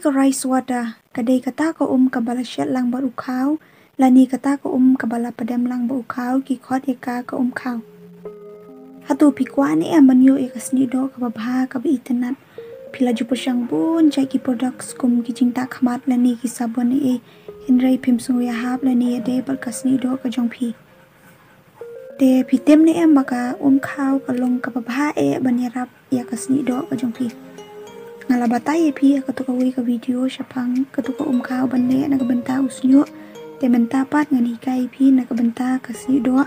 Ka rice water kadai kata ko kabala shet lang ba ukaw lani kata ko kabala padam lang ba ukaw ki khot eka ka kaw hatu pikwani manyo ekasni do kababha ka itenat pila jupo syang bun jai ki products kum ki cinta khamat lani ki sabon hinrai phim sungu ya hab lani de bal kasni do ka jongphi te pitem ne baka kaw ka long kababha banyarap ya kasni do ka jongphi ngala batai pi katuka wi ka video syapang katuka kaw banne nagabenta usnyo te benta pat ngani kai pi nagabenta kasni do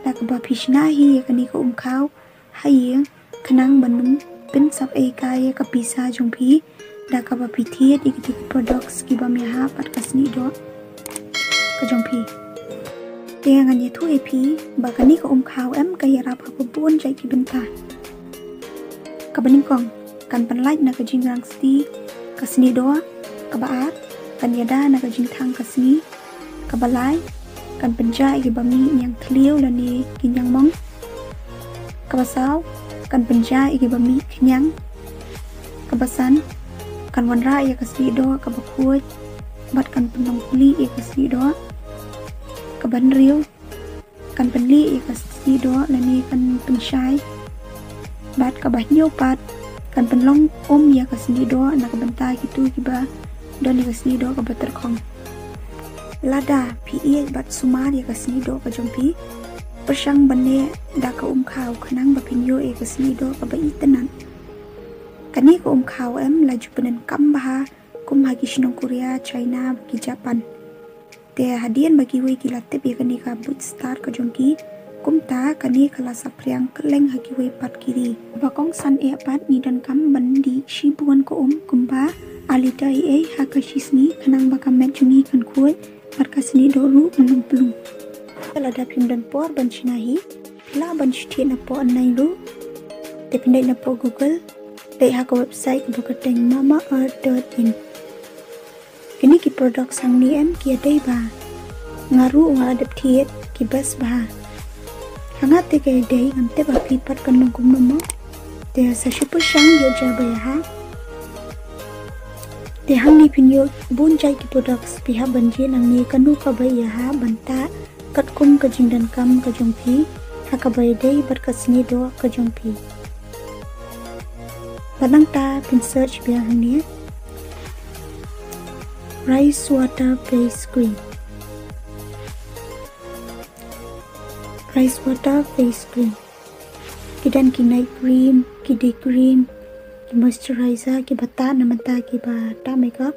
nakaba pishna hi kani ka kaw hayeng kanang banum pin sap kaya ka pisa jongpi nakaba pithiet ikiti products ki bam ya pat kasni do ka jongpi te ngani thu pi bakani ka kaw kaya rap ka bun jai ki benta ka baning kong kan panlaj na kajing rang sti kasni do kabaat kan yada na kajing thang kasni kabalai kan penjai ki bami yang thliu lani kinyang mong kabasaw kan penjai ki bami kinyang kabasan kan wanra ya kasni do kabakhuj bat kan penong pli ya kasni do kaban riu kan penli ya kasni do lani kan pensyai bat kabahnyau pat kan penlong ya kasni do nak bentai gitu kiba don ya kasni do kabater kong lada pi bat sumar ya kasni do ka jompi persang bane da ka kaw kanang bapinyo ya kasni do ka baitenan kani ka kaw laju penen kambah hagi shinong Korea China bagi Japan te hadian bagi we kilatip ya kani ka boot star ka jongki kumta kani kala sapriang keleng hagi we pat kiri bakong san pat ni dan kam bandi shibuan ko kumba alita hakashisni kanang baka menjungi kan kuy markasni doru menung pelung lada pim dan por ban chinahi la ban shti na po anai lu te pindai na po Google dai haka website bakateng mamaearth.in kini ki produk sang ni ki dai ba ngaru ngadap thiet ki bas ba hangat te kay day ante ba pipat kan nungkum numo te sa super syang yo jaba ya ha te hang ni pinyo bun jai ki products piha banje nang ni kanu ka ba ya ha banta kat kum ka jingdan kam ka jongpi ha ka ba day bar kasni do ka jongpi padang ta pin search biya hang rice water face cream rice water face cream kidan ki night cream ki day cream ki moisturizer ki bata namanta ki bata makeup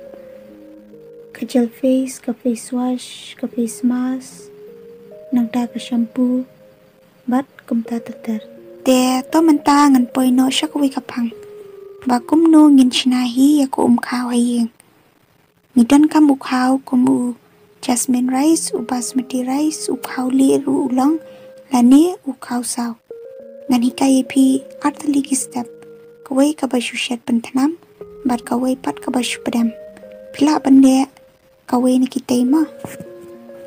ka gel face ka face wash ka face mask nang ta ka shampoo bat kumta tatar te to manta ngan poino shakwi ka phang ba kumno ngin chinahi ya ko kaw hayeng nidan kam kaw kumu jasmine rice basmati rice kaw li ru ulang lani kaw saw ngani kai pi artli ki step kawai ka bashu shet pentanam bat kawai pat ka bashu padam pila bande kawai ni kita ma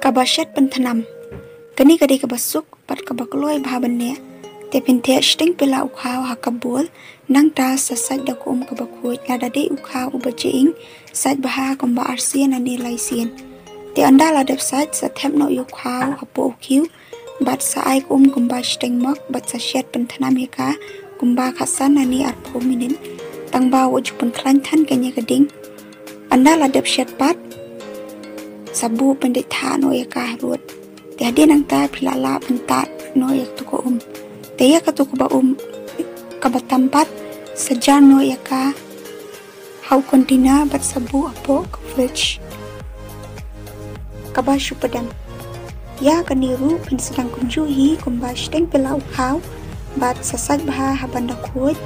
ka bashet pentanam kani kade ka basuk pat ka bakloi bha bande te pinte sting pila kaw hakabul nang ta sasaj da ko ka bakhuj lada de kaw ubaching saj baha komba arsian ani laisien te anda ladap saj sa them no yu kaw hapo kiu bat sa ai kumba sting mak bat sa shet pentanam heka kumba khasan ani arpo minin tangba waju pun klan than kanya gading anda ladap shet pat sabu pendek tha no ya ka rut te ade nang ta philala pentat no ya tu ko te ya ka tu ko ba ka batampat sajar no ya ka hau kontina bat sabu apo ka fridge ka ba shu padam ya kaniru pin sedang kunjuhi kumba shteng pela kaw bat sasaj baha habanda khuj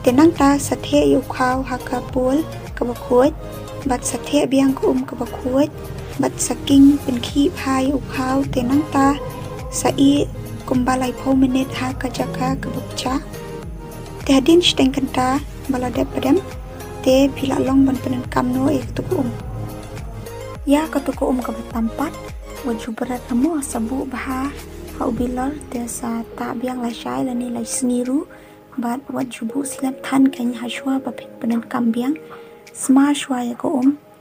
tenang ta sathe yu kaw hakapul ka bakhuj bat sathe biang ko ka bakhuj bat saking pin khi phai kaw tenang ta sa I kumba lai pho minute ha ka jaka ka bakcha te hadin shteng kanta balade padam te phila long ban penan kamno tu ya ka tu ko ka batampat waju berat kamu sabu baha ubilar desa tak biang la shai la ni la sniru bat wat jubu silam tan kan hashwa ba pek penan kambiang smar shwa ya ko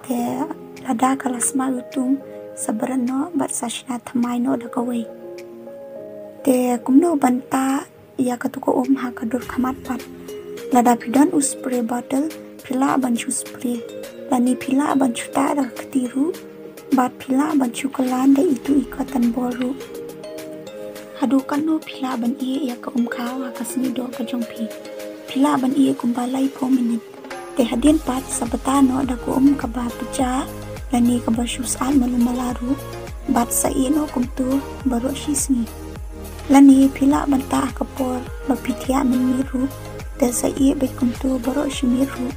te lada kala smar utum sabarano bat sashna thamai no da kawai te kumno banta ya katuko ha kadur khamat pat lada pidan spray bottle pila banchu spray lani pila banchu ta da ketiru bat pila banchu kalan da itu ikatan boru hadukan no pila ban iya ya ka kau ha kasni do ka jongpi pila ban iya kumbalai po minit te hadin pat sabatano da ko ka ba puja lani ka bashu saat malumalaru bat sa ino kumtu baro shisni lani pila banta kapor bapitia miru te sa iya be kumtu baro shimiru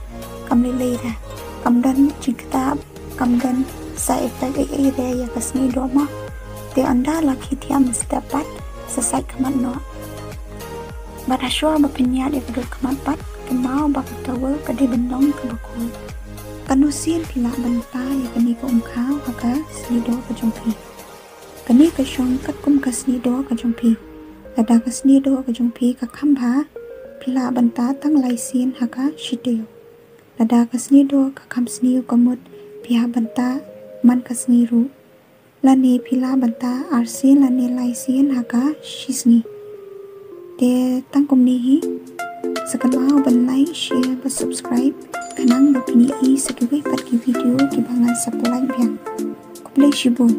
kamli leira kamdan cikta kamdan sa efek ya kasni do ma te anda laki tiam dapat selesai kemat no barashwa bapinya dia kedua kemat pat kemau bak tawel kade bendong ke bakul kanusin pila banta ya kani ko kau haka snido ka jongpi kani ka shongkat kum ka snido ka jongpi ada ka snido ka jongpi ka khamba pila banta tang laisin haka shiteo ada ka snido ka kham sniu komut pia banta man ka sniru lani pila banta arsin lani laisin haka shisni de tangkum nihi sekan mau ban like share ba subscribe kanang bapini i sekiwi pat ki video ki bangan sa like biang kuplay shibun